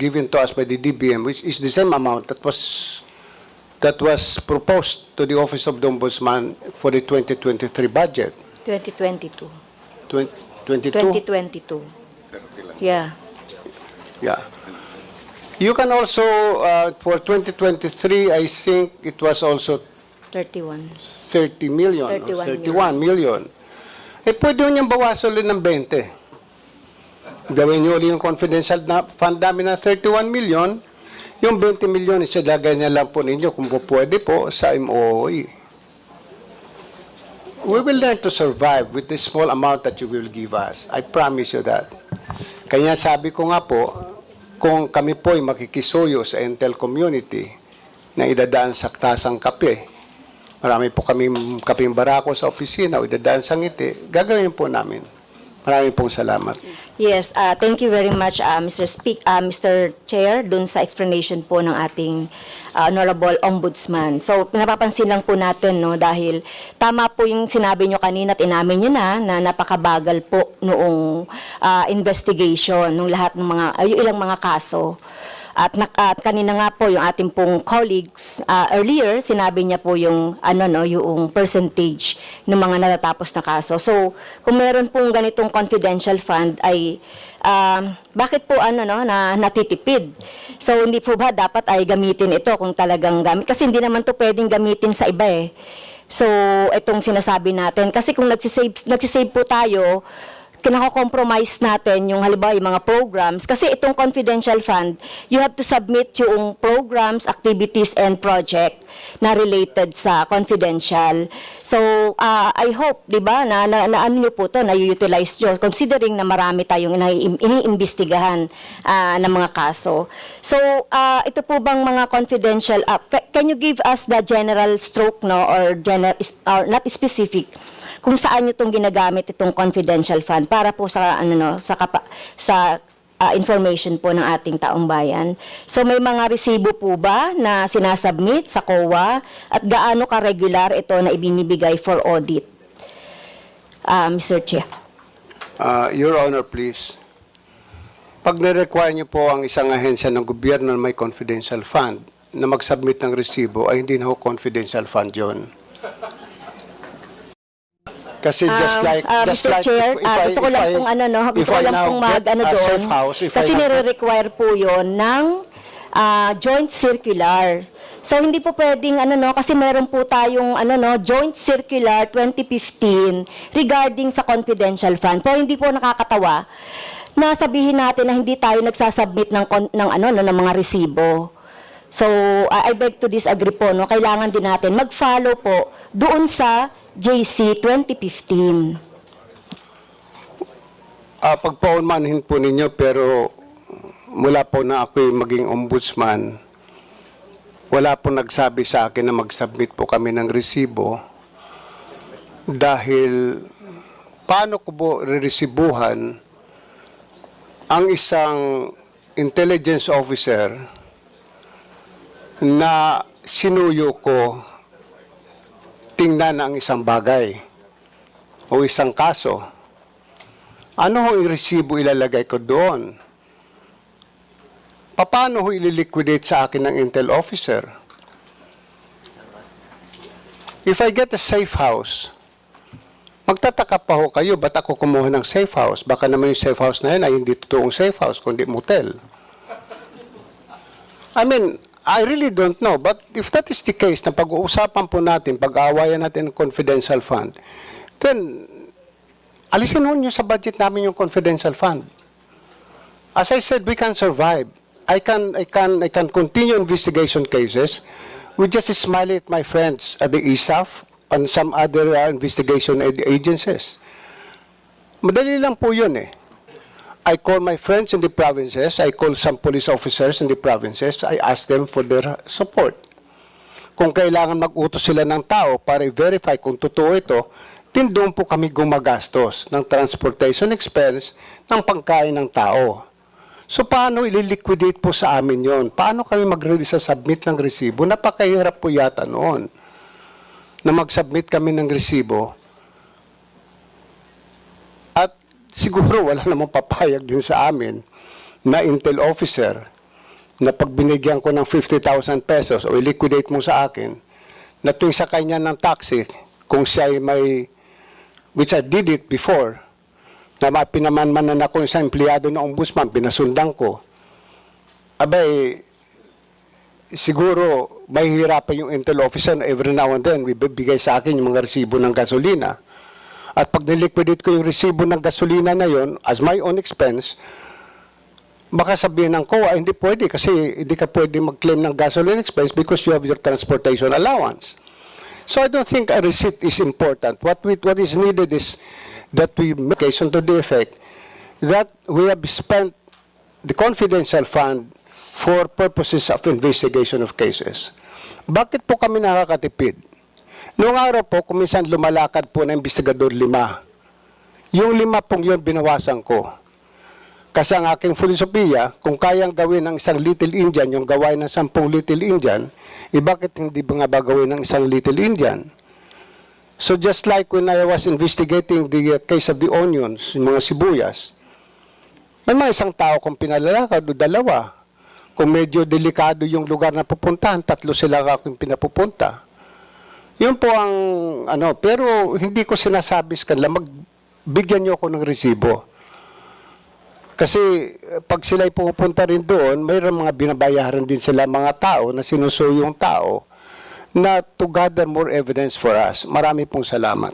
given to us by the DBM, which is the same amount that was proposed to the Office of the Ombudsman for the 2023 budget. 2022. 22? 2022. Yeah. Yeah. You can also, for 2023, I think it was also 31. 30 million, 31 or 31 million. Eh, pwede nyo niyang bawasan ulit ng 20. Gawin nyo ulit yung confidential na fund namin na 31 million, yung 20 million, isilagay niya lang po ninyo kung po pwede po sa MOOE. We will learn to survive with the small amount that you will give us. I promise you that. Kaya sabi ko nga po, kung kami po ay makikisuyo sa Intel community na idadaan sa tasang kape, marami po kami kaping barako sa opisina o idadaan sa ngiti, gagawin po namin. Maraming pong salamat. Yes, thank you very much, Mr. Chair, dun sa explanation po ng ating Honorable Ombudsman. So, napapansin lang po natin, no, dahil tama po yung sinabi nyo kanina at inamin nyo na napakabagal po noong investigation, nung lahat ng mga, yung ilang mga kaso. At kanina nga po yung ating pong colleagues earlier, sinabi niya po yung yung percentage ng mga natatapos na kaso. So, kung meron pong ganitong confidential fund ay bakit po na natitipid? So, hindi po ba dapat ay gamitin ito kung talagang gamit? Kasi hindi naman to pwedeng gamitin sa iba eh. So, itong sinasabi natin. Kasi kung nagsisave po tayo, kinako-compromise natin yung halimbawa yung mga programs kasi itong confidential fund, you have to submit yung programs, activities, and project na related sa confidential. So, I hope, di ba, na ano nyo po to, na-utilize nyo, considering na marami tayong iniimbestigahan ng mga kaso. So, ito po bang mga confidential, can you give us the general stroke, no, or not specific, kung saan nyo itong ginagamit itong confidential fund para po sa information po ng ating taong bayan. So may mga resibo po ba na sinasubmit sa COA at gaano ka-regular ito na ibinibigay for audit? Mr. Chair. Your Honor, please. Pag na-require niyo po ang isang ahensya ng gobyerno na may confidential fund na mag-submit ng resibo, ay hindi na ho confidential fund yun. Kasi just like Mr. Chair, gusto ko lang pong gusto ko lang pong doon. Kasi nire-require po 'yon ng joint circular. So hindi po pwedeng kasi meron po tayong joint circular 2015 regarding sa confidential fund. Pero hindi po nakakatawa na sabihin natin na hindi tayo nagsasubmit ng mga resibo. So I beg to disagree po, no. Kailangan din natin mag-follow po doon sa JC 2015. Pagpaunmanhin po ninyo, pero mula po na ako'y maging ombudsman, wala po nagsabi sa akin na mag-submit po kami ng resibo dahil paano ko po re-resibuhan ang isang intelligence officer na sinuyo ko tingnan ang isang bagay o isang kaso. Ano ho yung resibo ilalagay ko doon? Paano ho ililiquidate sa akin ng Intel officer? If I get a safe house, magtataka pa ho kayo, ba't ako kumuha ng safe house? Baka naman yung safe house na yun ay hindi totoong safe house, kundi motel. I mean, I really don't know, but if that is the case, na pag-uusapan po natin, pag-aawayan natin ng confidential fund, then, alisin ho nyo sa budget namin yung confidential fund. As I said, we can survive. I can continue investigation cases. We just smile at my friends at the ISAF and some other investigation agencies. Madali lang po yun eh. I call my friends in the provinces, I call some police officers in the provinces, I ask them for their support. Kung kailangan mag-utos sila ng tao para i-verify kung totoo ito, din doon po kami gumagastos ng transportation expense ng pangkain ng tao. So paano ililiquidate po sa amin yon? Paano kami mag-submit ng resibo? Napakahirap po yata noon na mag-submit kami ng resibo. Siguro wala namang papayag din sa amin na Intel officer na pag binigyan ko ng 50,000 pesos o i-liquidate mo sa akin, na tuwing sakay niya ng taxi, kung siya ay may, which I did it before, na pinamanmanan ako isang empleyado ng ombudsman, pinasundan ko, abay, siguro mahihirapan yung intel officer na every now and then bibigay sa akin yung mga resibo ng gasolina. At pag niliquidate ko yung resibo ng gasolina na yon as my own expense, baka sabihin ng COA, hindi pwede kasi hindi ka pwede mag-claim ng gasoline expense because you have your transportation allowance. So I don't think a receipt is important. What is needed is that we make a case to the effect that we have spent the confidential fund for purposes of investigation of cases. Bakit po kami nakakatipid? Noong araw po, kuminsan lumalakad po na investigador 5. Yung 5 pong yun, binawasan ko. Kasi ang aking filosofiya, kung kayang gawin ng isang Little Indian, yung gawain ng 10 Little Indian, bakit hindi ba nga ba gawin ng isang Little Indian? So just like when I was investigating the case of the onions, yung mga sibuyas, may mga isang tao kung pinalalakad o 2. Kung medyo delikado yung lugar na pupuntahan, 3 sila akong pinapupunta. Yun po ang, pero hindi ko sinasabi sa kanila, magbigyan niyo ako ng resibo. Kasi pag sila'y pupunta rin doon, mayroon mga binabayaran din sila mga tao na sinusuyo yung tao na to gather more evidence for us. Marami pong salamat.